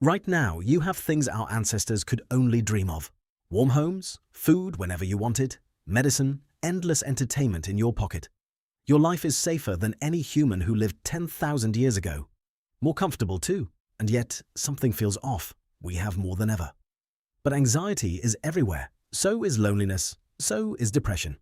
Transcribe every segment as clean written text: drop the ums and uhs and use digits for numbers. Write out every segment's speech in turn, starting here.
Right now, you have things our ancestors could only dream of. Warm homes, food whenever you want it, medicine, endless entertainment in your pocket. Your life is safer than any human who lived 10,000 years ago. More comfortable too, and yet something feels off. We have more than ever. But anxiety is everywhere. So is loneliness. So is depression.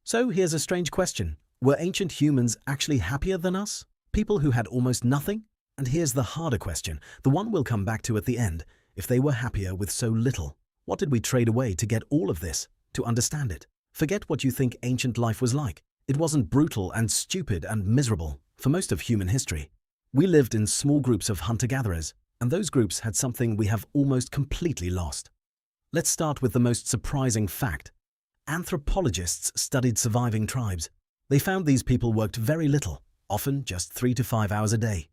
So here's a strange question. Were ancient humans actually happier than us? People who had almost nothing? And here's the harder question, the one we'll come back to at the end. If they were happier with so little, what did we trade away to get all of this, to understand it? Forget what you think ancient life was like. It wasn't brutal and stupid and miserable for most of human history. We lived in small groups of hunter-gatherers, and those groups had something we have almost completely lost. Let's start with the most surprising fact. Anthropologists studied surviving tribes. They found these people worked very little, often just 3 to 5 hours a day.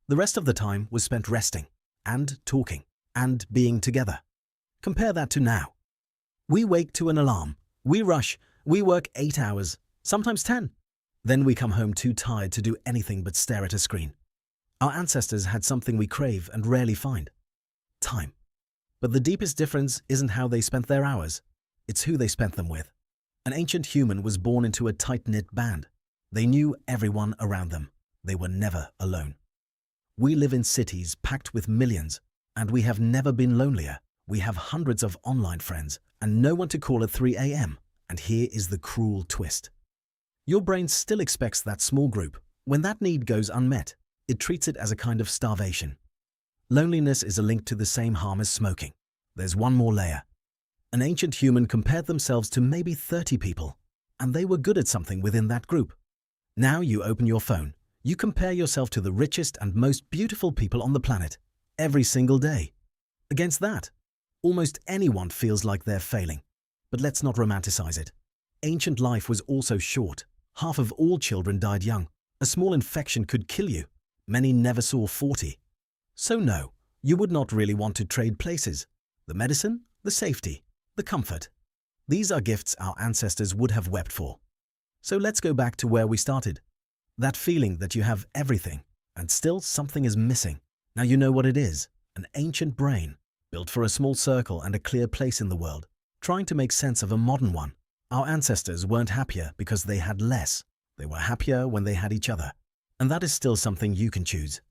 The rest of the time was spent resting, and talking, and being together. Compare that to now. We wake to an alarm, we rush, we work 8 hours, sometimes 10. Then we come home too tired to do anything but stare at a screen. Our ancestors had something we crave and rarely find: time. But the deepest difference isn't how they spent their hours, it's who they spent them with. An ancient human was born into a tight-knit band. They knew everyone around them. They were never alone. We live in cities packed with millions, and we have never been lonelier. We have hundreds of online friends, and no one to call at 3 a.m. And here is the cruel twist. Your brain still expects that small group. When that need goes unmet, it treats it as a kind of starvation. Loneliness is a link to the same harm as smoking. There's one more layer. An ancient human compared themselves to maybe 30 people, and they were good at something within that group. Now you open your phone. You compare yourself to the richest and most beautiful people on the planet, every single day. Against that, almost anyone feels like they're failing. But let's not romanticize it. Ancient life was also short. Half of all children died young. A small infection could kill you. Many never saw 40. So no, you would not really want to trade places. The medicine, the safety, the comfort. These are gifts our ancestors would have wept for. So let's go back to where we started. That feeling that you have everything, and still something is missing. Now you know what it is: an ancient brain, built for a small circle and a clear place in the world, trying to make sense of a modern one. Our ancestors weren't happier because they had less. They were happier when they had each other. And that is still something you can choose.